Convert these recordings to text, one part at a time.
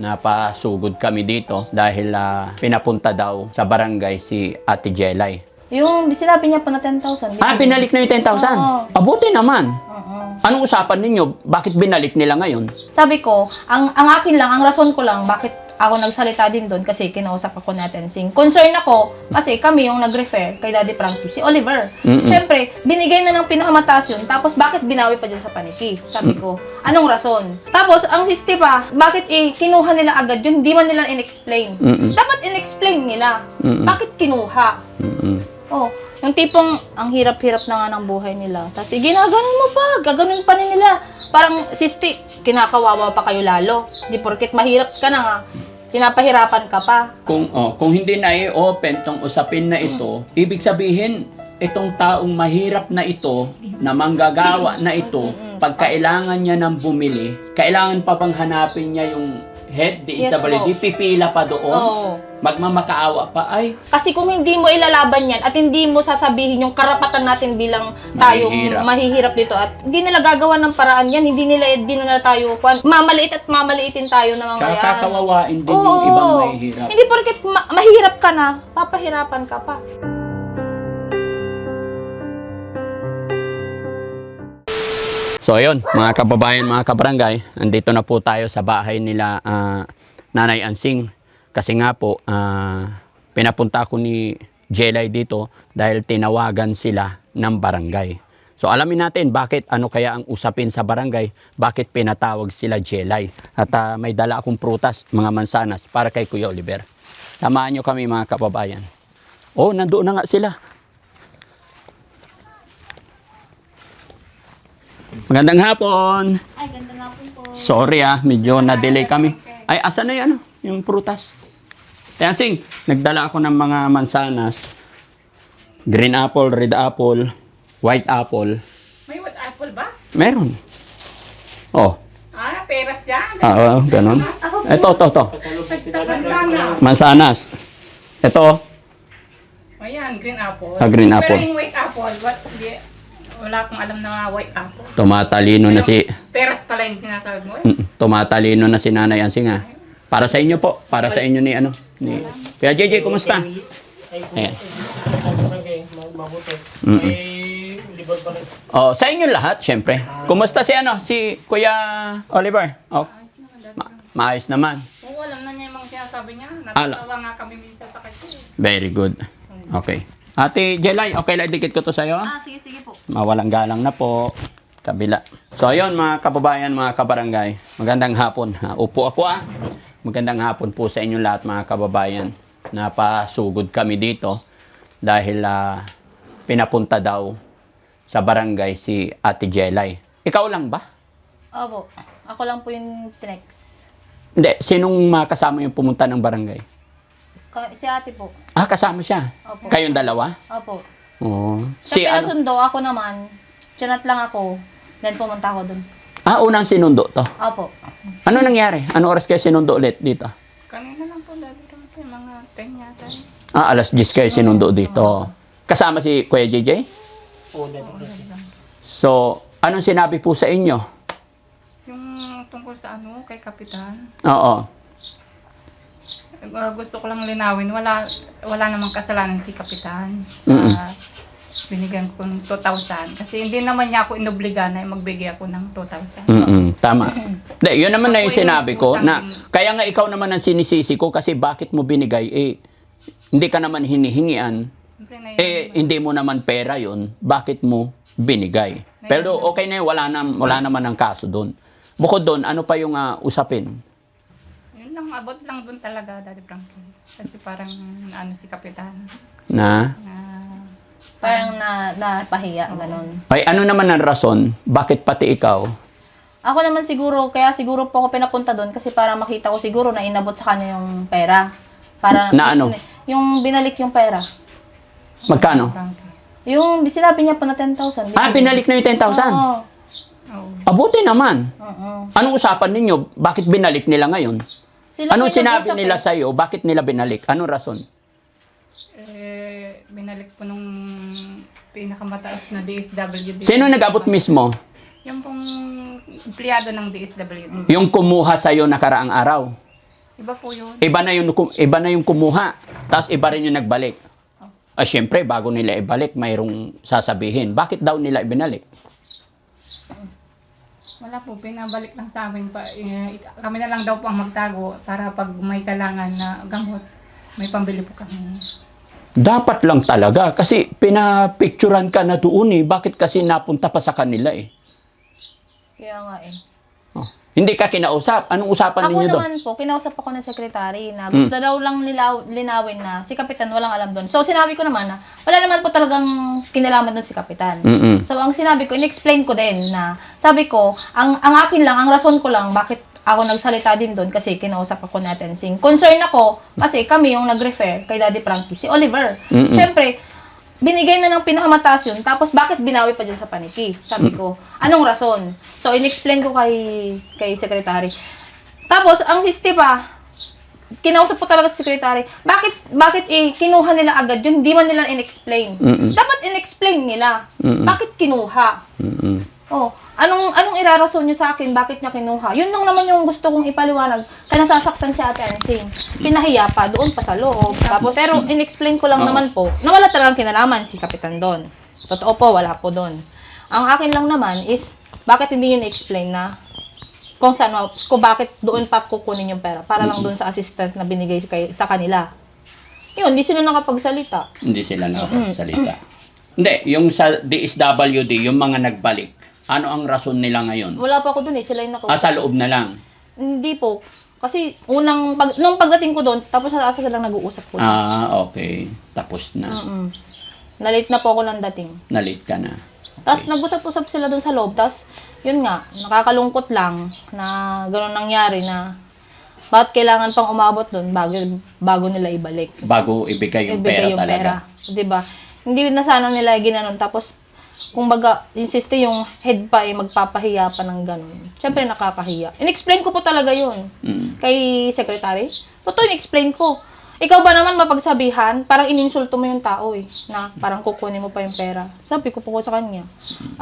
napasugod kami dito dahil pinapunta daw sa barangay si Ate Jelay. Yung sinabi niya po na 10,000. Binalik na yung 10,000? Oo. Abuti naman. Oo. Anong usapan ninyo? Bakit binalik nila ngayon? Sabi ko, ang akin lang, ang rason ko lang, bakit ako nagsalita din doon kasi kinausap ako natin sing. Concern ako kasi kami yung nag-refer kay Daddy Frankie, si Oliver. Siyempre, binigay na ng pinakamataas yun, tapos bakit binawi pa dyan sa paniki? Sabi ko, anong rason? Tapos, ang sisti pa, bakit kinuha nila agad yun? Hindi man nila in-explain. Dapat in-explain nila. Bakit kinuha? Oh, yung tipong, ang hirap-hirap na nga ng buhay nila. Tapos, ginaganon mo pa, gaganon pa rin nila. Parang, sisti, kinakawawa pa kayo lalo. Di porket mahirap ka na nga, pinapahirapan ka pa. Kung hindi na i-open tong usapin na ito, ibig sabihin, itong taong mahirap na ito, na manggagawa na ito, pag kailangan niya ng bumili, kailangan pa bang hanapin niya yung head, DSWD, pipila pa doon, magmamakaawa pa, ay. Kasi kung hindi mo ilalaban yan at hindi mo sasabihin yung karapatan natin bilang tayo mahihirap dito at hindi nila gagawa ng paraan yan, hindi nila tayo mamaliit at mamaliitin tayo na mga yan. Tsaka kakawawain din yung ibang mahihirap. Hindi porket mahirap ka na, papahirapan ka pa. So ayun, mga kababayan, mga kabarangay, nandito na po tayo sa bahay nila Nanay Ansing. Kasi nga po, pinapunta ko ni Jelay dito dahil tinawagan sila ng barangay. So alamin natin bakit, ano kaya ang usapin sa barangay, bakit pinatawag sila Jelay. At may dala akong prutas, mga mansanas, para kay Kuya Oliver. Samahan nyo kami mga kababayan. Oh, nandoon na nga sila. Magandang hapon. Ay, ganda nga po. Sorry medyo na-delay kami. Ay, asan na yan, yung prutas? Kaya sing, nagdala ako ng mga mansanas. Green apple, red apple, white apple. May white apple ba? Meron. Oh. Peras yan. Ganon. Ito. Sana. Mansanas. Ito. Ayan, green apple. Green apple. Pero yung white apple, wala akong alam na white apple. Tumatalino na si... Peras pala yung sinasabi mo Tumatalino na si Nanay Ansing Para sa inyo po. Para sa inyo ni Kaya JJ, kumusta? Ayan. Sa inyo lahat, syempre. Kumusta si Kuya Oliver? Maayos naman. Oo, alam na niya yung mga sinasabi niya. Natatawa nga kami minsan sa kanya. Very good. Okay. Ate Jelay, okay lang dikit ko to sa'yo? Sige po. Mawalang galang na po. Kabila. So ayun mga kababayan, mga kabarangay. Magandang hapon. Upo ako Magandang hapon po sa inyong lahat mga kababayan. Napasugod kami dito dahil pinapunta daw sa barangay si Ate Jelay. Ikaw lang ba? Opo. Ako lang po yung tinex. Hindi. Sinong kasama yung pumunta ng barangay? Si ate po. Kasama siya? Opo. Kayong dalawa? Opo. Oo. Sa pinasundo, ako naman, chinat lang ako, then pumunta ako dun. Unang sinundo to? Opo. Ano nangyari? Ano oras kayo sinundo ulit dito? Kanina lang po dati mga 10 yata. Alas 10 kayo sinundo dito. Kasama si Kuya JJ? So, anong sinabi po sa inyo? Yung tungkol sa kay Kapitan. Oo. Gusto ko lang linawin, wala namang kasalanan si Kapitan. Binigyan ko ng 2,000 kasi hindi naman niya ako inobliga na magbigay ako ng 2,000. Tama. Yun naman na yung sinabi ko na kaya nga ikaw naman ang sinisisi ko kasi bakit mo binigay hindi ka naman hinihingian hindi mo naman pera yun, bakit mo binigay? Pero okay na yun, wala naman ang kaso doon. Bukod doon, ano pa yung usapin? Abot lang doon talaga, Daddy Frankie. Kasi parang si Kapitan. Parang napahiya, ganun. Ay, ano naman ang rason? Bakit pati ikaw? Ako naman siguro, kaya siguro po ako pinapunta doon kasi para makita ko siguro na inabot sa kanya yung pera. Para Na ano? Yung binalik yung pera. Magkano? Yung sinabi niya po na 10,000. Binalik na yung 10,000? Oo. Abuti naman. Oo. Anong usapan ninyo? Bakit binalik nila ngayon? Anong sinabi nila sa iyo? Bakit nila binalik? Anong rason? Binalik po nung pinakamataas na DSWD. Sino nag-abot mismo? Yung pong empleyado ng DSWD. Yung kumuha sa iyo nakaraang araw? Iba po yun. Iba na yung kumuha, tapos iba rin yung nagbalik. Syempre, bago nila ibalik, mayroong sasabihin. Bakit daw nila ibinalik? Wala po, pinabalik lang sa amin. Kami na lang daw po ang magtago para pag may kailangan na gamot, may pambili po kami. Dapat lang talaga, kasi pinapicturan ka na doon eh. Bakit kasi napunta pa sa kanila eh? Kaya nga eh. Oh. Hindi ka kinausap. Anong usapan Ako ninyo doon? naman po, kinausap ako ng sekretary na gusto daw lang linawin na si Kapitan walang alam doon. So sinabi ko naman na wala naman po talagang kinalaman doon si Kapitan. Mm-mm. So ang sinabi ko, in-explain ko din na sabi ko, ang akin lang, ang rason ko lang bakit ako nagsalita din doon kasi kinausap ako natin sing. Concern ako kasi kami yung nag-refer kay Daddy Frankie, si Oliver. Siyempre, binigay na ng pinakamataas yun, tapos bakit binawi pa dyan sa paniki? Sabi ko, anong rason? So, in-explain ko kay secretary. Tapos, ang sisti pa, kinausap ko talaga sa secretary, bakit kinuha nila agad yun? Hindi man nila in-explain. Dapat in-explain nila. Bakit kinuha? Oh, anong irarason niyo sa akin? Bakit niya kinuha? Yun lang naman yung gusto kong ipaliwanag. Kaya nasasaktan si Ate Ansing. Pinahiya pa doon pa sa loob. Tapos, pero in-explain ko lang naman po na wala talagang kinalaman si Kapitan doon. Totoo po, wala po doon. Ang akin lang naman is, bakit hindi yun explain na kung saan, kung bakit doon pa kukunin yung pera para lang doon sa assistant na binigay sa kanila. Yun, hindi sila nakapagsalita. Hindi sila nakapagsalita. Hindi, yung sa DSWD, yung mga nagbalik, ano ang rason nila ngayon? Wala pa ako doon eh, sila yung Sa loob na lang. Hindi po. Kasi nung pagdating ko doon, tapos sa asa silang nag-uusap po. Okay. Tapos na. Nalate na po ako ng dating. Nalate ka na. Tapos nag-usap-usap sila doon sa loob. Tapos, yun nga, nakakalungkot lang na gano'n nangyari na bakit kailangan pang umabot doon bago nila ibalik. Bago ibigay yung pera talaga. Diba? Hindi na sana nila ginanon. Tapos, kumbaga, insiste yung head pa eh, magpapahiya pa ng gano'n. Siyempre, nakakahiya. In-explain ko po talaga yun. Kay secretary. Totoo, in-explain ko. Ikaw ba naman mapagsabihan? Parang ininsulto mo yung tao eh. Na parang kukunin mo pa yung pera. Sabi ko po sa kanya.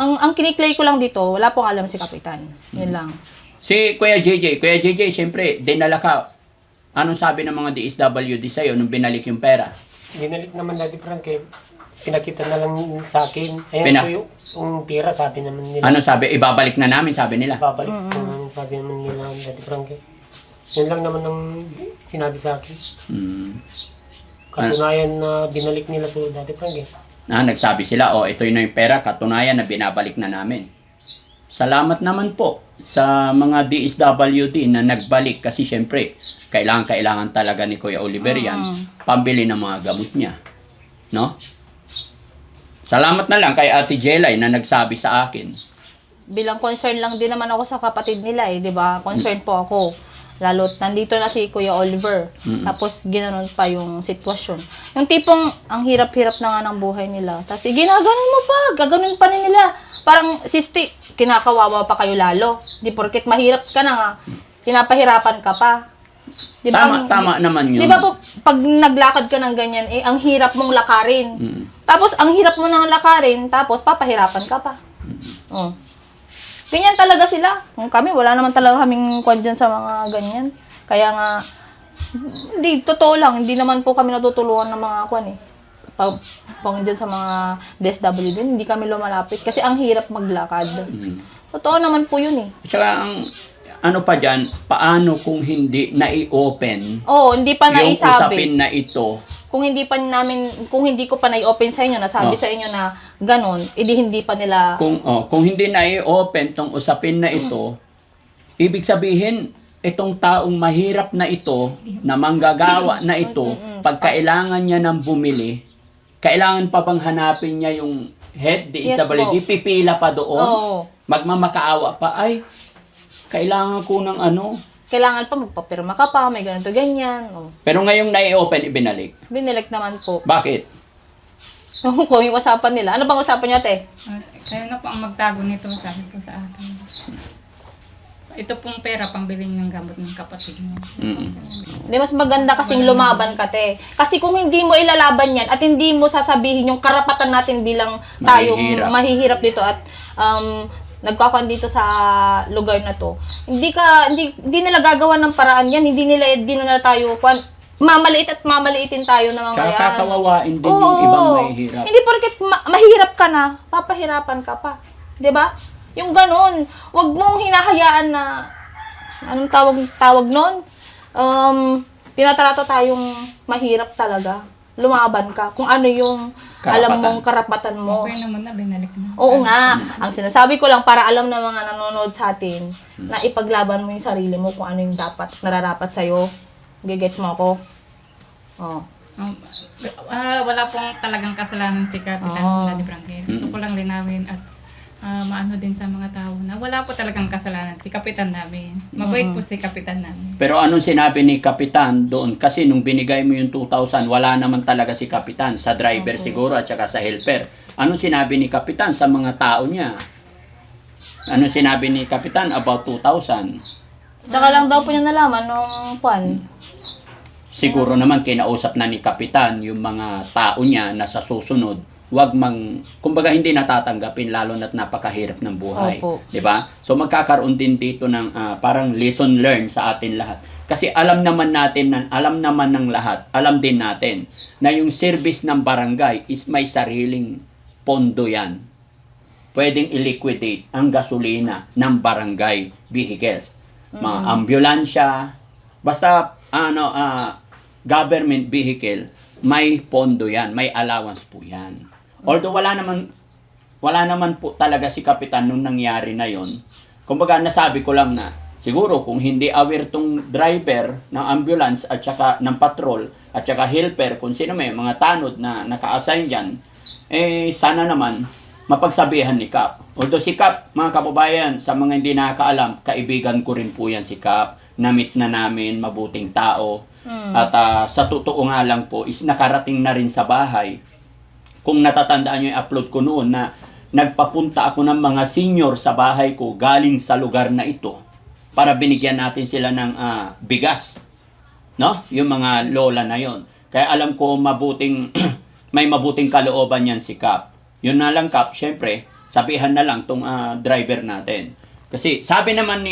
Ang kiniklay ko lang dito, wala pong alam si Kapitan. Yun lang. Si Kuya JJ, siyempre, dinala ka. Anong sabi ng mga DSWD sa'yo nung binalik yung pera? Binalik naman Daddy Frank eh. Pinakita na lang sa akin. Ayan po yung pera, sabi naman nila. Ano sabi? Ibabalik na namin, sabi nila. Babalik sabi naman nila Daddy Frank eh. Yun lang naman ang sinabi sa akin. Katunayan na binalik nila sa Daddy Frank eh. Nagsabi sila, ito yun na yung pera, katunayan na binabalik na namin. Salamat naman po sa mga DSWD na nagbalik kasi syempre, kailangan talaga ni Kuya Oliver yan, pambili ng mga gamot niya. No? Salamat na lang kay Ate Jelay na nagsabi sa akin. Bilang concern lang din naman ako sa kapatid nila eh, di ba? Concern po ako. Lalo't nandito na si Kuya Oliver. Tapos ginanon pa yung sitwasyon. Yung tipong ang hirap-hirap na nga ng buhay nila. Tapos ginaganon mo pa, gaganon pa nila. Parang sisti, kinakawawa pa kayo lalo. Di porket mahirap ka na nga, pinapahirapan ka pa. Di ba, Tama naman yun. Di ba po, pag naglakad ka ng ganyan, ang hirap mong lakarin. Tapos, ang hirap mo nang lakarin, tapos papahirapan ka pa. Ganyan talaga sila. Kami, wala naman talaga kaming kwan dyan sa mga ganyan. Kaya nga, hindi, totoo lang, hindi naman po kami natutulungan ng mga kwan eh. Pag dyan sa mga DSWD, hindi kami lumalapit kasi ang hirap maglakad. Totoo naman po yun eh. Tsaka ang ano pa dyan, paano kung hindi na-i-open Oo, hindi pa yung naisabi. usapin na ito? Kung hindi ko pa na-open sa inyo, nasabi sa inyo na ganon, edi hindi pa nila... Kung hindi na-i-open tong usapin na ito, ibig sabihin, itong taong mahirap na ito, na manggagawa na ito, pag kailangan niya ng bumili, kailangan pa bang hanapin niya yung head, DSWD, pipila pa doon, magmamakaawa pa, ay, kailangan ko ng ano. Kailangan pa magpapirma ka pa, may ganito, ganyan. Pero ngayong na-i-open, ibinalik. Binalik naman po. Bakit? Kung yung usapan nila. Ano bang usapan niya, te? Kayo na po ang magtago nito, sabi po sa akin. Ito pong pera pang bilhin ng gamot ng kapatid niya. Di, mas maganda kasing lumaban ka, te. Kasi kung hindi mo ilalaban yan at hindi mo sasabihin yung karapatan natin bilang tayong mahihirap dito at nagkakan dito sa lugar na to, hindi nila gagawa ng paraan yan, hindi nila tayo, mamaliitin tayo ng mga Tsaka yan. kakawawain din Oo. yung ibang mahihirap. Hindi porket mahirap ka na, papahirapan ka pa. 'Di ba? Yung ganun. Huwag mong hinahayaan na, anong tawag nun? Tinatrato tayong mahirap talaga. Lumaban ka. Kung ano yung alam mong karapatan mo. Okay naman na, binalik na. Oo nga. Ang sinasabi ko lang para alam ng mga nanonood sa atin na ipaglaban mo yung sarili mo kung ano yung nararapat sa'yo. Gigets mo ako? Oh. Wala pong talagang kasalanan si Kapitan Daddy Frankie. Gusto ko lang linawin at maano din sa mga tao na wala po talagang kasalanan si Kapitan namin. Mabait po si Kapitan namin. Pero anong sinabi ni Kapitan doon? Kasi nung binigay mo yung 2,000, wala naman talaga si Kapitan. Sa driver siguro at saka sa helper. Anong sinabi ni Kapitan sa mga tao niya? Anong sinabi ni Kapitan about 2,000? Tsaka lang daw po niya nalaman nung kwan. Siguro naman kinausap na ni Kapitan yung mga tao niya na sa susunod, kumbaga hindi natatanggapin lalo na't napakahirap ng buhay. Opo. 'Di ba? So magkakaroon din dito ng parang lesson learned sa atin lahat. Kasi alam naman ng lahat, alam din natin na yung service ng barangay is may sariling pondo yan. Pwedeng i-liquidate ang gasolina ng barangay vehicles. Mga ambulansya, basta government vehicle, may pondo yan, may allowance po yan. Although wala naman po talaga si Kapitan nung nangyari na yon. Kumbaga nasabi ko lang na siguro kung hindi aware tong driver ng ambulance at saka ng patrol at saka helper, kung sino may mga tanod na naka-assign dyan, sana naman mapagsabihan ni Kap. Although si Kap, mga kababayan, sa mga hindi nakakaalam, kaibigan ko rin po yan si Kap. Namit na namin, mabuting tao. At sa totoo nga lang po, is nakarating na rin sa bahay. Kung natatandaan nyo yung upload ko noon na nagpapunta ako ng mga senior sa bahay ko galing sa lugar na ito para binigyan natin sila ng bigas. No? Yung mga lola na yon. Kaya alam ko may mabuting kalooban yan si Kap. Yun na lang Kap, syempre, sabihan na lang tong driver natin. Kasi sabi naman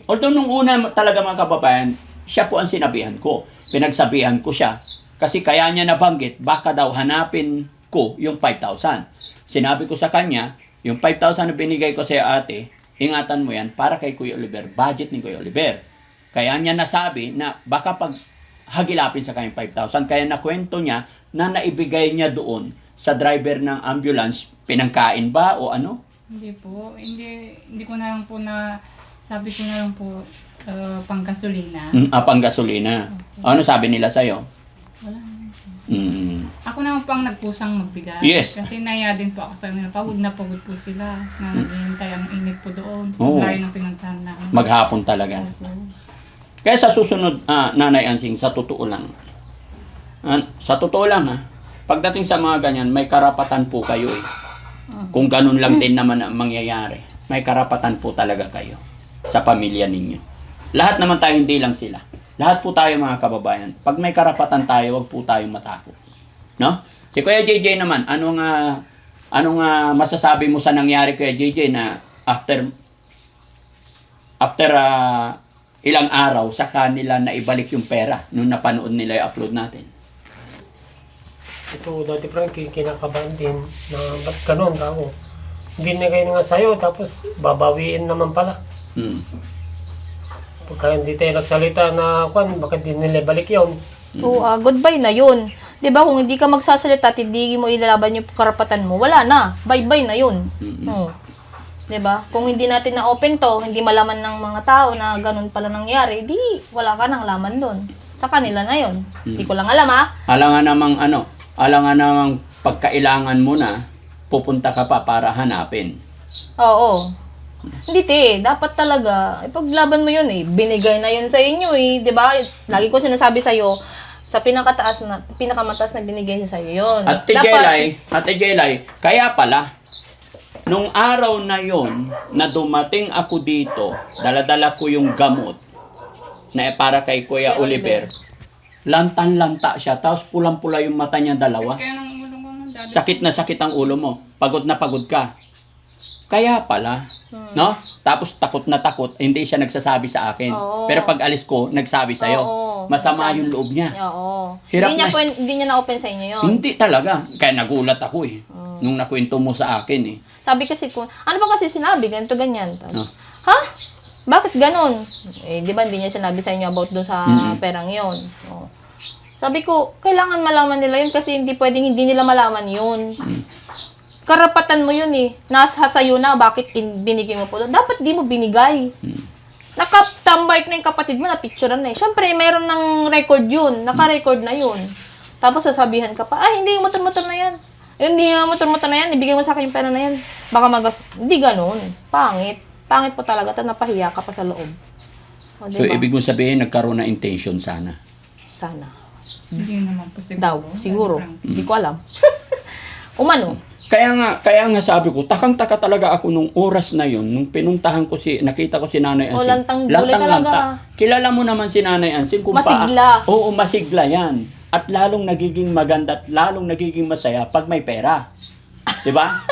although nung una talaga mga kababayan, siya po ang sinabihan ko. Pinagsabihan ko siya. Kasi kaya niya nabanggit, baka daw hanapin ko yung 5,000. Sinabi ko sa kanya, yung 5,000 na binigay ko sa ate, ingatan mo yan para kay Kuya Oliver, budget ni Kuya Oliver. Kaya niya nasabi na baka pag hagilapin sa kanyang 5,000, kaya nakwento niya na naibigay niya doon sa driver ng ambulance, pinangkain ba o ano? Hindi po. Hindi ko na lang po sabi ko na lang po panggasolina. Panggasolina. Ano sabi nila sa'yo? Wala naman po. Mm. Ako naman po ang nagpusang magbigay. Yes. Kasi naya din po ako sa kanila. Pagod na pagod po sila. Na naghihintay ang init po doon. Oo. Layo ng pinuntahan namin. Maghapon talaga. Opo. Kaya sa susunod, Nanay Ansing, sa totoo lang. Pagdating sa mga ganyan, may karapatan po kayo eh. Kung ganun lang din naman ang mangyayari, may karapatan po talaga kayo sa pamilya ninyo. Lahat naman tayo, hindi lang sila. Lahat po tayo mga kababayan. Pag may karapatan tayo, wag po tayong matakot. No? Si Kuya JJ naman, anong masasabi mo sa nangyari Kuya JJ na after ilang araw sa kanila na ibalik yung pera nung napanood nila yung upload natin? Ito, Daddy Frankie, kinakabahan din na ba't ganun ako? Binigay na nga sa'yo, tapos babawiin naman pala. Pagka hindi tayo nagsalita na bakit di nila balik yun? Oo, goodbye na yun. 'Di ba kung hindi ka magsasalita at hindi mo ilalaban yung karapatan mo, wala na. Bye-bye na yun. 'Di ba? Kung hindi natin na-open to, hindi malaman ng mga tao na ganun pala nangyari, di wala ka nang laman doon. Sa kanila na yun. Hindi ko lang alam Alangan namang pagkailangan mo na, pupunta ka pa para hanapin. Oo. Hindi dapat talaga, ipaglaban mo yun binigay na yun sa inyo 'di ba? Lagi ko sinasabi sa iyo, sa pinakamataas na binigay sa iyo yun. At Jelay, kaya pala, nung araw na yon na dumating ako dito, dala-dala ko yung gamot na para kay Kuya Oliver, lantan-lanta siya, tapos pulang-pula yung mata niya dalawa. Kaya nang ulo ko Daddy. Sakit na sakit ang ulo mo, pagod na pagod ka. Kaya pala, no? Tapos takot na takot, hindi siya nagsasabi sa akin. Oo. Pero pag alis ko, nagsabi sa'yo. Oo. Masama yung loob niya. Oo. Hirap Hindi niya, na. hindi niya na-open sa inyo yun. Hindi talaga. Kaya nagulat ako eh. Nung nakwento mo sa akin eh. Sabi kasi ko, ano ba kasi sinabi? Ganito, ganyan. Tapos, Oh. ha? Bakit ganon? Eh, di ba hindi niya sinabi sa inyo about doon sa perang yon? Oh. Sabi ko, kailangan malaman nila yun kasi hindi pwedeng hindi nila malaman yun. Karapatan mo yun eh. Nasa sayo na, bakit binigay mo po doon? Dapat di mo binigay. Nakatambart na yung kapatid mo, na-picturean na eh. Siyempre, mayroon ng record yun. Naka-record na yun. Tapos sasabihan ka pa, hindi yung motor-motor na yan. Hindi yung motor-motor na yan, ibigay mo sa akin yung pera na yan. Baka hindi ganun. Pangit. Pangit po talaga. Tapos napahiya ka pa sa loob. O, So, diba? ibig mo sabihin, nagkaroon na intention sana. Sana. Hindi naman po siguro. Daw, siguro. Daddy Frankie. Hindi ko alam. Umano. Kaya nga sabi ko, takang-taka talaga ako nung oras na yun, nung pinuntahan ko nakita ko si Nanay Ansing. Lantang gulay talaga. Kilala mo naman si Nanay Ansing kung Masigla. Oo, masigla yan. At lalong nagiging maganda at lalong nagiging masaya pag may pera. Di ba?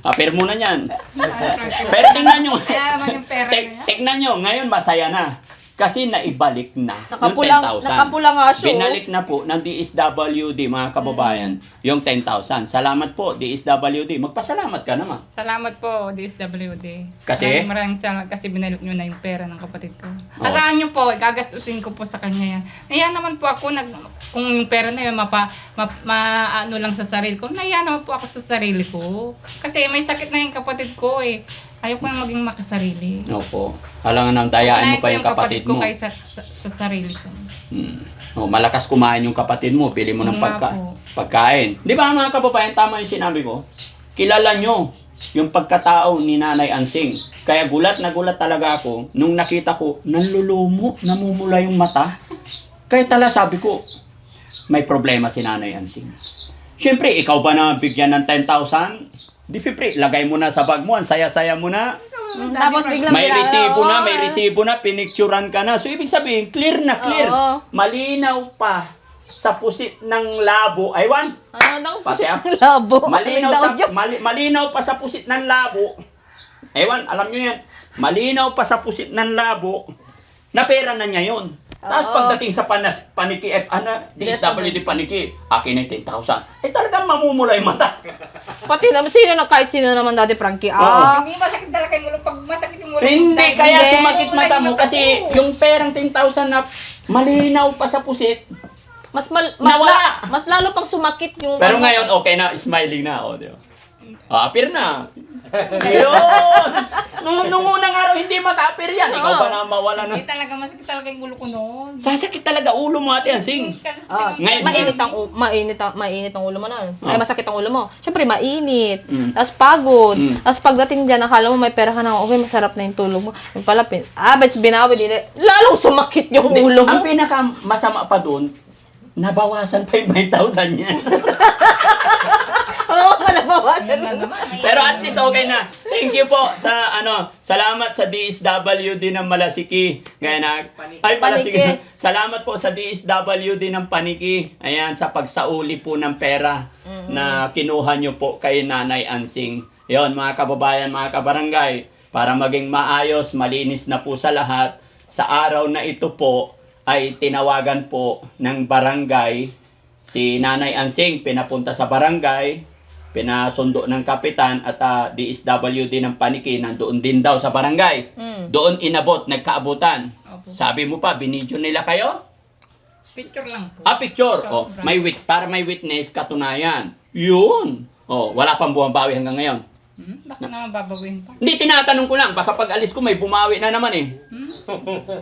Apir mo na yan. Pero tingnan nyo. Kaya naman yung pera niya. Tingnan nyo, ngayon masaya na. Kasi naibalik na Nakapulang- yung 10,000. nakapula nga siya, oh. Binalik na po ng DSWD, mga kababayan, yung 10,000. Salamat po, DSWD. Magpasalamat ka naman. Salamat po, DSWD. Kasi? Maraming salamat kasi binalik nyo na yung pera ng kapatid ko. Alaan nyo po, gagastusin ko po sa kanya yan. Naya naman po ako, kung yung pera na yun, ano lang sa sarili ko, naya naman po ako sa sarili ko. Kasi may sakit na yung kapatid ko eh. Ayaw ko na maging makasarili. Opo. Halangan ng dayaan mo Unahin pa yung kapatid mo. ko kaysa sa sarili ko. Malakas kumain yung kapatid mo, pili mo ng Oo nga po. pagkain. Di ba mga kababayan, tama yung sinabi ko? Kilala nyo yung pagkatao ni Nanay Ansing. Kaya gulat na gulat talaga ako nung nakita ko, nanlulumo, namumula yung mata. Kaya tala sabi ko, may problema si Nanay Ansing. Siyempre, ikaw ba na bigyan ng 10,000? Di Fipri, lagay mo na sa bag mo, ang saya-saya mo na. Tapos biglang May binala- resibo na, pinicturan ka na. So, ibig sabihin, clear na clear. Oo. Malinaw pa sa pusit ng labo. Aywan, Ano daw? Pati ang Labo. malinaw, Daw sa, yun. malinaw pa sa pusit ng labo. Ewan, alam nyo yan. Malinaw pa sa pusit ng labo na pera na niya yun. Tapos Oo. pagdating sa paniki, DSWD paniki, akin ay 10,000. Talagang mamumula yung mata. Pati naman, kahit sino naman Daddy Frankie. Hindi masakit talaga yung ulo. Pag masakit yung ulo. Hindi, kaya Hindi. sumakit mata mo kasi yung perang 10,000 na malinaw pa sa pusit. Nawala. Mas lalo pag sumakit yung... Pero ngayon, okay na, smiling na, di ba? Appear na. Yun! Nung unang araw, hindi maka-appear yan. Ikaw ba na mawala na? Hindi talaga, masakit talaga yung ulo ko noon. Sasakit talaga ulo mo, Ate Ansing. Kasi Ngayon, mainit ang ulo mo na. Ay, masakit ang ulo mo. Siyempre, mainit. Tapos pagod. Mm. Tapos pagdating dyan, akala mo may pera ka na, okay, masarap na yung tulog mo. Yung pala, binawi din. Lalong sumakit yung ulo mo. Ang pinaka masama pa doon, nabawasan pa yung 5,000 niya. Oo, nabawasan Yan mo. naman. Pero at least okay na. Thank you po sa salamat sa DSWD ng Malasiki. Gaya na, Malasiki. Paniki. Salamat po sa DSWD ng Paniki. Ayan, sa pagsauli po ng pera na kinuha nyo po kay Nanay Ansing. Yon, mga kababayan, mga kabarangay, para maging maayos, malinis na po sa lahat, sa araw na ito po ay tinawagan po ng barangay si Nanay Ansing, pinapunta sa barangay, pinasundo ng kapitan at DSWD ng Paniki, nandoon din daw sa barangay. Doon inabot, nagkaabutan. Opo. Sabi mo pa, binidyo nila kayo? Picture lang po. Picture. Oh, para may witness, katunayan. Yun. Oh, wala pang bumabawi hanggang ngayon. Baka naman babawin pa. Hindi, tinatanong ko lang, baka pag alis ko may bumawi na naman eh.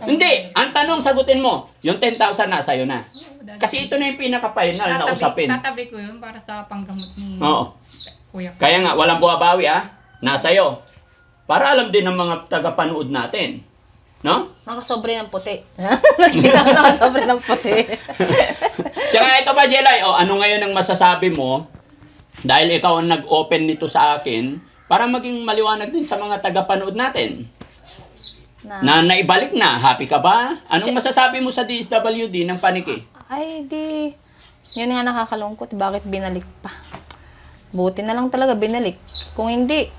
Hindi, ang tanong sagutin mo, yung 10,000 na sa'yo na. Kasi ito na yung pinaka-final na usapin. Tatabi ko yun para sa panggamot ni Oo. kuya ko. Kaya nga, walang bumabawi nasa'yo. Para alam din ng mga tagapanood natin. No? Nakasobre ng puti. Nakita ko nakasobre ng puti. Tsaka ito ba, Jelay, ano ngayon ang masasabi mo? Dahil ikaw ang nag-open nito sa akin, para maging maliwanag din sa mga tagapanood natin. Na naibalik na. Happy ka ba? Anong masasabi mo sa DSWD ng Paniki? Ay, di. Yun nga nakakalungkot. Bakit binalik pa? Buti na lang talaga binalik. Kung hindi,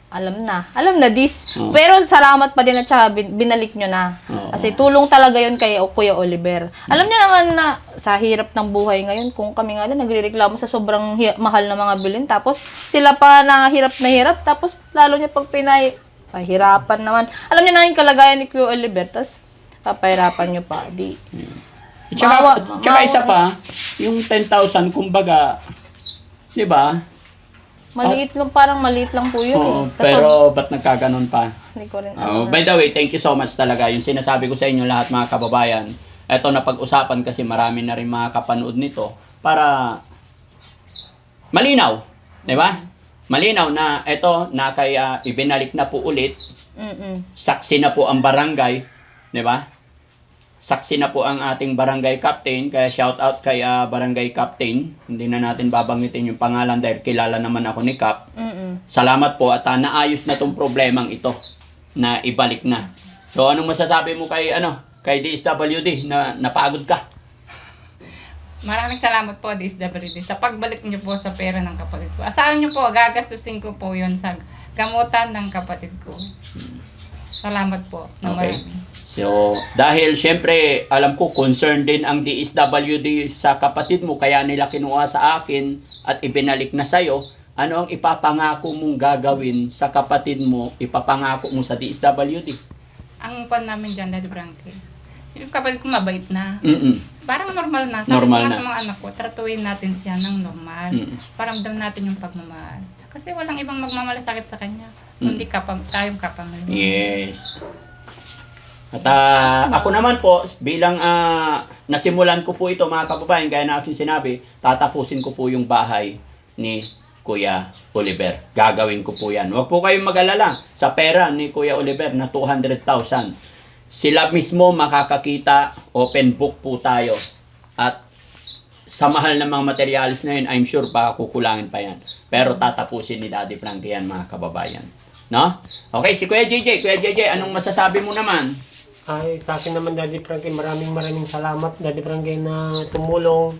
Alam na. Alam na this. Oo. Pero salamat pa din at saka binalik nyo na. Oo. Kasi tulong talaga yun kay Kuya Oliver. Alam niyo naman na sa hirap ng buhay ngayon, kung kami nga lang nagrereklamo sa sobrang mahal na mga bilhin, tapos sila pa na hirap, tapos lalo niya pag pahirapan naman. Alam niyo na yung kalagayan ni Kuya Oliver, tapos papahirapan niyo pa. Di. Tsaka isa pa, yung 10,000, kumbaga, di ba? Maliit lang, parang maliit lang po yun Oo, eh. Tas pero ba't nagkaganon pa? hindi ko rin By the way, thank you so much talaga. Yung sinasabi ko sa inyo lahat mga kababayan, eto na pag-usapan kasi marami na rin makakapanood nito para malinaw, di ba? Malinaw na eto na kaya ibinalik na po ulit, saksi na po ang barangay, di ba? Saksi na po ang ating barangay captain, kaya shout out kay barangay captain. Hindi na natin babanggitin yung pangalan dahil kilala naman ako ni Cap. Salamat po at naayos na tong problemang ito na ibalik na. So anong masasabi mo kay DSWD na napagod ka? Maraming salamat po, DSWD, sa pagbalik niyo po sa pera ng kapatid ko. Asahan niyo po, gagastusin ko po yun sa gamutan ng kapatid ko. Salamat po. Okay. Marami. So, dahil syempre, alam ko, concerned din ang DSWD sa kapatid mo, kaya nila kinuha sa akin at ibinalik na sa'yo. Ano ang ipapangako mong gagawin sa kapatid mo, ipapangako mo sa DSWD? Ang pan namin dyan, Daddy Frankie, yung kapatid ko mabait na. Parang normal na. Normal na. Sa mga anak ko, tratuin natin siya ng normal. Paramdam natin yung pagmamahal. Kasi walang ibang magmamalasakit sa kanya. Kundi tayong kapamilya. Yes. At ako naman po, bilang nasimulan ko po ito mga kababayan, gaya na aking sinabi, tatapusin ko po yung bahay ni Kuya Oliver. Gagawin ko po yan. Huwag po kayong mag-alala sa pera ni Kuya Oliver na 200,000. Sila mismo makakakita, open book po tayo. At sa mahal ng mga materials na yun, I'm sure baka kukulangin pa yan. Pero tatapusin ni Daddy Frankie yan mga kababayan. No? Okay, si Kuya JJ, anong masasabi mo naman? Ay, sa akin naman, Daddy Frankie, maraming salamat, Daddy Frankie, na tumulong.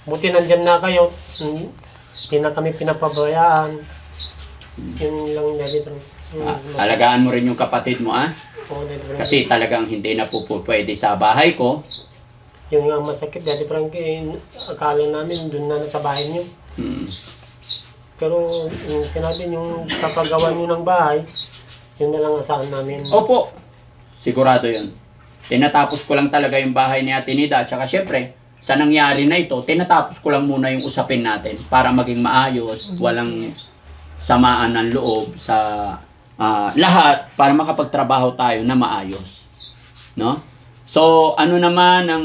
Buti nandyan na kayo. Hindi na kami pinapabayaan. Yun lang, Daddy Frankie. Alagaan mo rin yung kapatid mo, Oo, Daddy Frankie. Kasi talagang hindi na po pwede sa bahay ko. Yung nga masakit, Daddy Frankie, akala namin doon na sa bahay niyo. Pero yung sinabi yung kapagawa niyo ng bahay, yun na lang asahan namin. Opo, sigurado yun. Tinatapos ko lang talaga yung bahay ni Ate Nida. At saka syempre, sa nangyari na ito, tinatapos ko lang muna yung usapin natin para maging maayos, walang samaan ng loob sa lahat para makapagtrabaho tayo na maayos. No? So, ano naman ang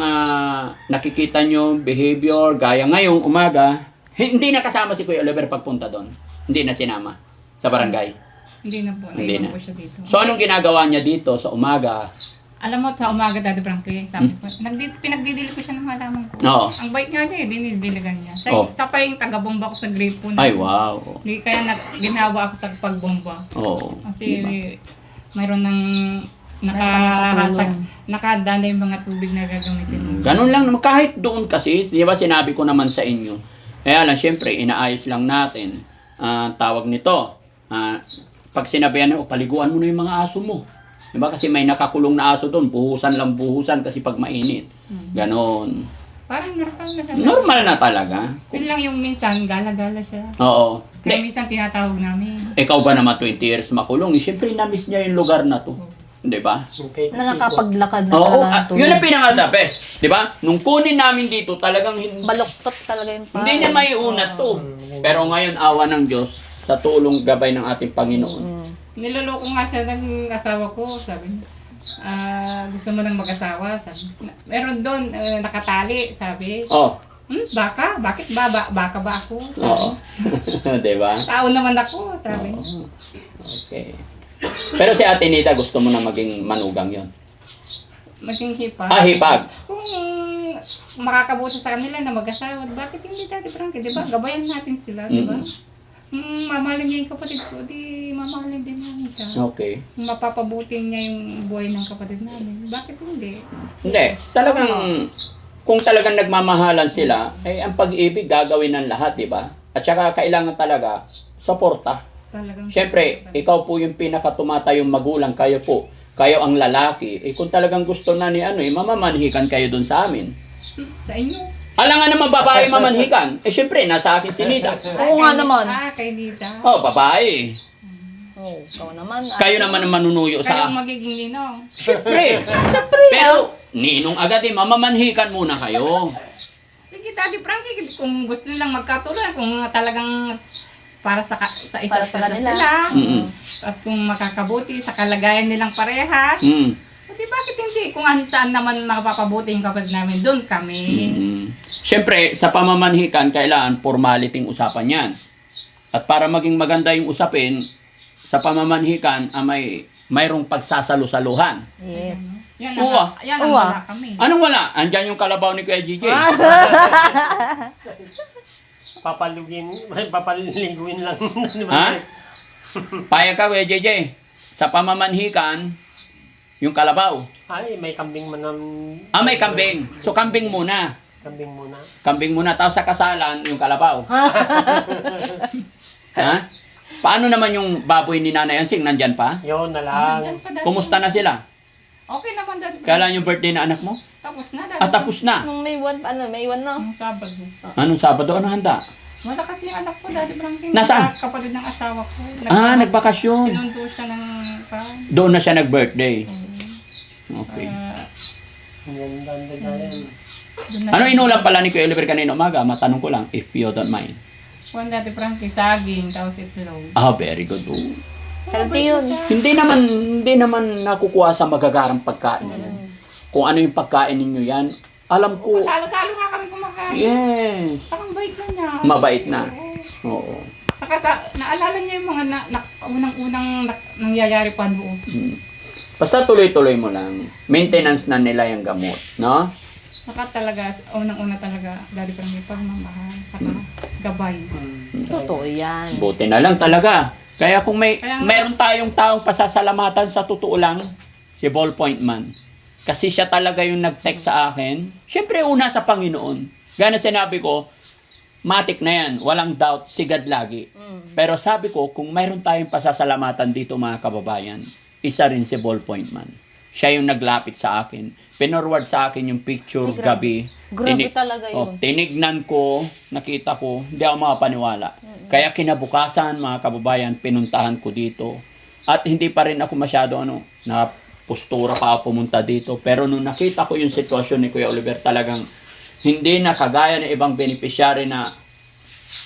nakikita nyo, behavior, gaya ngayong umaga, hindi na kasama si Kuya Oliver pagpunta doon. Hindi na sinama sa barangay. Hindi na po. Hindi Naiwan na. po siya dito. So, anong ginagawa niya dito sa umaga? Alam mo, sa umaga, Daddy Frankie, sabi ko, pinagdidili ko siya ng halaman ko. Oo. Ang bait nga niya, dinidiligan niya. Oh. Sa pa yung taga-bomba ko sa grape po Ay, wow. Hindi kaya ginawa ako sa pagbomba. Oo. Kasi Diba? mayroon ng nakadana yung mga tubig na gagamitin mo. Ganun lang naman. Kahit doon kasi, di ba sinabi ko naman sa inyo, kaya lang, syempre, inaayos lang natin. Tawag nito, pag sinabihan na, paliguan mo na yung mga aso mo. Di ba? Kasi may nakakulong na aso doon, buhusan lang buhusan kasi pag mainit. Ganon. Parang normal na siya. Normal na talaga. Yun lang yung minsan, gala-gala siya. Oo. Kaya minsan tinatawag namin. Ikaw ba naman 20 years makulong? Siyempre, na-miss niya yung lugar na to. Di ba? na nakapaglakad na Oo, talaga. yun ang pinaka-the best. Di ba? Nung kunin namin dito, talagang Baluktot talaga yung hindi niya may unat to. Pero ngayon, awa ng Diyos, sa tulong gabay ng ating Panginoon. Niloloko nga siya ng asawa ko, sabi niya. Gusto mo nang mag-asawa? Sabi. Meron doon, nakatali, sabi. Oh. Baka? Bakit ba? Baka ba ako? Sabi. Oo. Di ba? Tao naman ako, sabi. Okay. Pero si Ate Nida, gusto mo na maging manugang yon. Maging hipag. Hipag. Kung makakabuti sa kanila na mag-asawa, bakit hindi, Daddy Frankie? Di ba? Gabayan natin sila, di ba? Mamahalin niya yung kapatid ko, di mamahalin din namin siya. Okay. Mapapabuti niya yung buhay ng kapatid namin. Bakit hindi? Hindi. Talagang, kung talagang nagmamahalan sila, ang pag-ibig gagawin ng lahat, di ba? At saka kailangan talaga, suporta. Talagang Siyempre, ikaw po yung pinakatumatayong magulang, kayo po. Kayo ang lalaki. Kung talagang gusto na ni mamamanhikan kayo dun sa amin. sa inyo. Alangan naman babae mamanhikan. Siyempre, nasa akin si Nida. Oo nga naman. Kay Nita. Oh, babae. Oh, ikaw naman. Kayo naman ang manunuyo Kayo sa... ang magiging ninong. Siyempre. Pero, ninong agad mamamanhikan muna kayo. Sige, Daddy Frankie, kung gusto nilang magkatuloy, kung talagang para sa Para isa't sa isa kanila. sila, Mm-mm. at kung makakabuti sa kalagayan nilang parehas, Mm. di bakit hindi? Kung saan naman makapapabuti yung kapatid namin, doon kami. Mm. Siyempre, sa pamamanhikan, kailangan formality usapan yan. At para maging maganda yung usapin, sa pamamanhikan, mayroong pagsasalo-saluhan. Yes. Yan Uwa. yan ang Uwa. wala kami. Anong wala? Andyan yung kalabaw ni Kuya GJ. Papaliguin lang. Ha? Payag ka, Kuya JJ. Sa pamamanhikan, yung kalabaw. Ay, may kambing man ang... May kambing. So, kambing muna. Kambing muna. Kambing muna. Tapos sa kasalan, yung kalabaw. Ha? Paano naman yung baboy ni Nanay Ansing? Nandyan pa? Yun na lang. Yan pa, Daddy. Kumusta na sila? Okay naman, Daddy Frankie. Kailan yung birthday na anak mo? Tapos na, Daddy. Tapos na. Nung May 1, May 1 na. Ang Sabado. Anong Sabado? Ano handa? Wala kasi yung anak ko, Daddy Frankie. Nasaan? Kapatid ng asawa ko. Nagbakasyon. Pinundo siya ng... Doon na siya nag-birthday. Okay. Yan, yan. Ano inulam pala ni Kuya Oliver kanina umaga? Matanong ko lang, if you don't mind. Juan Daddy Frankie, saging, tapos itlog. Very good. Healthy yun. Hindi naman nakukuha sa magagarang pagkain yan. Kung ano yung pagkain ninyo yan, alam ko, Salo-salo nga kami kumakain. yes, Parang bait na niya. mabait na. Oo. Saka naalala niya yung mga unang-unang nangyayari pa doon. Basta tuloy-tuloy mo lang. Maintenance na nila yung gamot, no? Saka talaga, unang-una talaga, Daddy Frankie, pagmamahal, saka gabay. Totoo yan. Buti na lang talaga. Kaya kung Kaya nga- mayroon tayong taong pasasalamatan sa totoo lang, si Ballpoint Man. Kasi siya talaga yung nag-text sa akin. Siyempre, una sa Panginoon. Gana sinabi ko, matik na yan. Walang doubt, sigad lagi. Pero sabi ko, kung mayroon tayong pasasalamatan dito mga kababayan, isa rin si Ballpoint Man. Siya yung naglapit sa akin. Pinorward sa akin yung picture gabi. Grabe talaga yun. Tinignan ko, nakita ko, hindi ako makapaniwala. Kaya kinabukasan, mga kababayan, pinuntahan ko dito. At hindi pa rin ako masyado na postura pa ako pumunta dito. Pero nung nakita ko yung sitwasyon ni Kuya Oliver, talagang hindi na kagaya ng ibang beneficiary na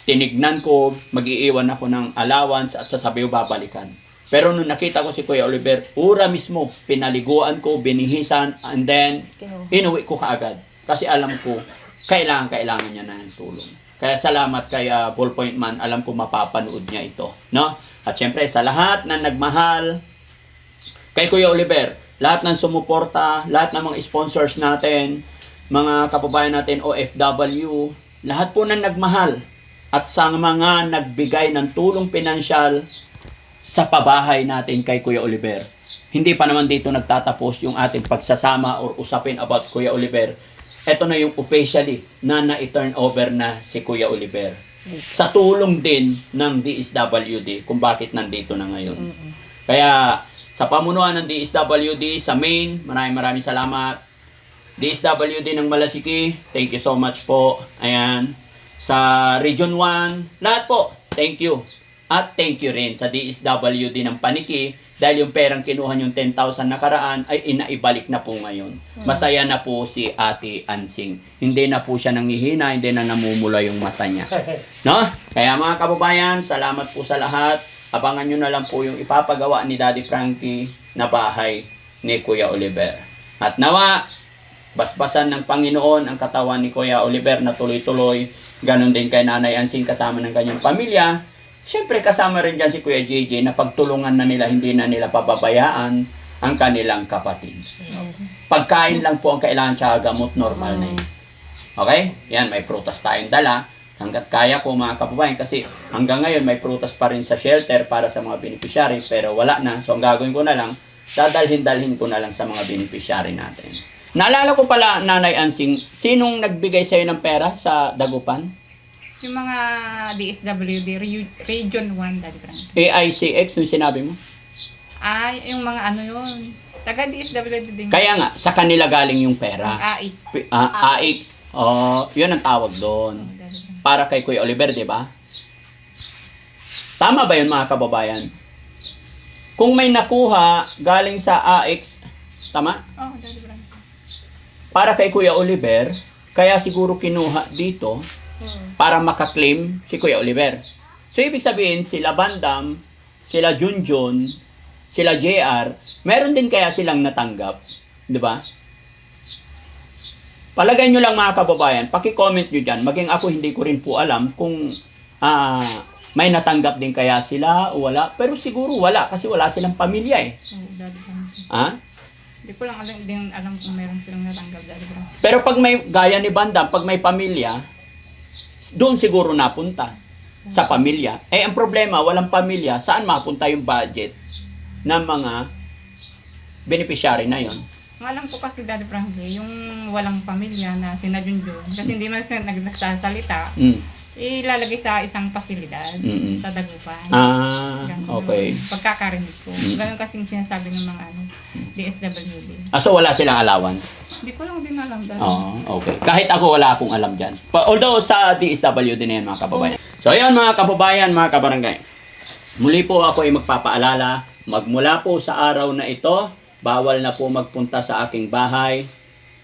tinignan ko, mag-iiwan ako ng allowance at sasabihin babalikan. Pero nung nakita ko si Kuya Oliver, ura mismo, pinaliguan ko, binihisan, and then, inuwi ko kaagad. Kasi alam ko, kailangan niya na ng tulong. Kaya salamat kay Ballpoint Man, alam ko mapapanood niya ito. No? At syempre, sa lahat na nagmahal, kay Kuya Oliver, lahat ng sumuporta, lahat ng mga sponsors natin, mga kababayan natin, OFW, lahat po na nagmahal. At sa mga nagbigay ng tulong pinansyal, sa pabahay natin kay Kuya Oliver. Hindi pa naman dito nagtatapos yung ating pagsasama or usapin about Kuya Oliver. Ito na yung officially na na-turn over na si Kuya Oliver. Sa tulong din ng DSWD kung bakit nandito na ngayon. Kaya sa pamunuan ng DSWD sa main, maraming salamat. DSWD ng Malasiki, thank you so much po. Ayan. Sa Region 1, lahat po, thank you. At thank you rin sa DSWD ng Paniki dahil yung perang kinuha yung 10,000 nakaraan ay inaibalik na po ngayon. Masaya na po si Ate Ansing. Hindi na po siya nangihina, hindi na namumula yung mata niya. No? Kaya mga kababayan, salamat po sa lahat. Abangan nyo na lang po yung ipapagawa ni Daddy Frankie na bahay ni Kuya Oliver. At nawa, basbasan ng Panginoon ang katawan ni Kuya Oliver na tuloy-tuloy. Ganon din kay Nanay Ansing kasama ng kanyang pamilya. Siyempre kasama rin dyan si Kuya JJ na pagtulungan na nila, hindi na nila pababayaan ang kanilang kapatid. Pagkain lang po ang kailangan tsaka gamot, normal na yun. Okay? Yan, may prutas tayong dala. Hanggat kaya ko mga kababayan kasi hanggang ngayon may prutas pa rin sa shelter para sa mga beneficiary pero wala na. So ang gagawin ko na lang, dadalhin ko na lang sa mga beneficiary natin. Naalala ko pala, Nanay Ansing, sinong nagbigay sa'yo ng pera sa Dagupan? Yung mga DSWD, Region 1, Daddy Frankie. AICX, yung sinabi mo? Ay, yung mga ano yun. Taga DSWD din. Kaya nga, sa kanila galing yung pera. AI. AX. Oh, yun ang tawag doon. Daddy Frankie. Para kay Kuya Oliver, di ba? Tama ba yun mga kababayan? Kung may nakuha galing sa AX, tama? Oh, Daddy Frankie. Para kay Kuya Oliver, kaya siguro kinuha dito para makaklaim si Kuya Oliver. So, ibig sabihin, sila Bandam, sila Junjun, sila JR, meron din kaya silang natanggap. Di ba? Palagay nyo lang mga kababayan, paki-comment nyo dyan. Maging ako hindi ko rin po alam kung may natanggap din kaya sila o wala. Pero siguro wala kasi wala silang pamilya eh. Oh, Daddy Frankie. Ha? Hindi ko lang alam kung meron silang natanggap, Daddy Frankie. Pero pag may, gaya ni Bandam, pag may pamilya, doon siguro napunta sa pamilya. Eh, ang problema, walang pamilya, saan mapunta yung budget ng mga beneficiary na yon? Ang alam ko kasi, Daddy Frankie, yung walang pamilya na sina Junjun, kasi hindi man siya nagsasalita, ilalagay sa isang pasilidad Mm-mm. sa Dagupan. Ganun Okay. yung pagkakarinig ko. Ganun kasing sinasabi ng mga DSWD. So wala silang allowance? Hindi ko lang din alam, Daddy. Oo, okay. Kahit ako, wala akong alam dyan. Although sa DSWD na yan, mga kababayan. So ayun mga kababayan, mga kabarangay. Muli po ako ay magpapaalala, magmula po sa araw na ito, bawal na po magpunta sa aking bahay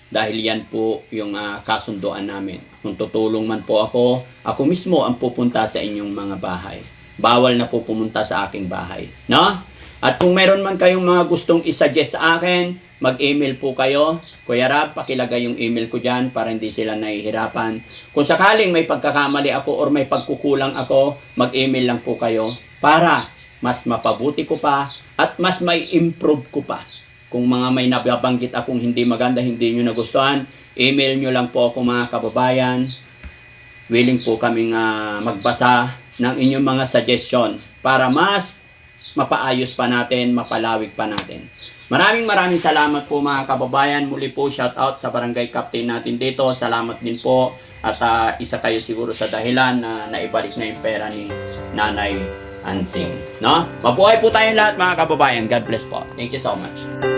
dahil yan po yung kasunduan namin. Kung tutulong man po ako mismo ang pupunta sa inyong mga bahay. Bawal na po pumunta sa aking bahay. No? At kung meron man kayong mga gustong isuggest sa akin, mag-email po kayo. Kuya Rab, pakilagay yung email ko dyan para hindi sila nahihirapan. Kung sakaling may pagkakamali ako or may pagkukulang ako, mag-email lang po kayo para mas mapabuti ko pa at mas may improve ko pa. Kung mga may nababanggit akong hindi maganda, hindi nyo nagustuhan, email nyo lang po ako mga kababayan. Willing po kaming magbasa ng inyong mga suggestion para mas mapaayos pa natin, mapalawig pa natin. Maraming salamat po mga kababayan. Muli po shout out sa barangay captain natin dito. Salamat din po at isa kayo siguro sa dahilan na naibalik na yung pera ni Nanay Ansing. No? Mabuhay po tayong lahat mga kababayan. God bless po. Thank you so much.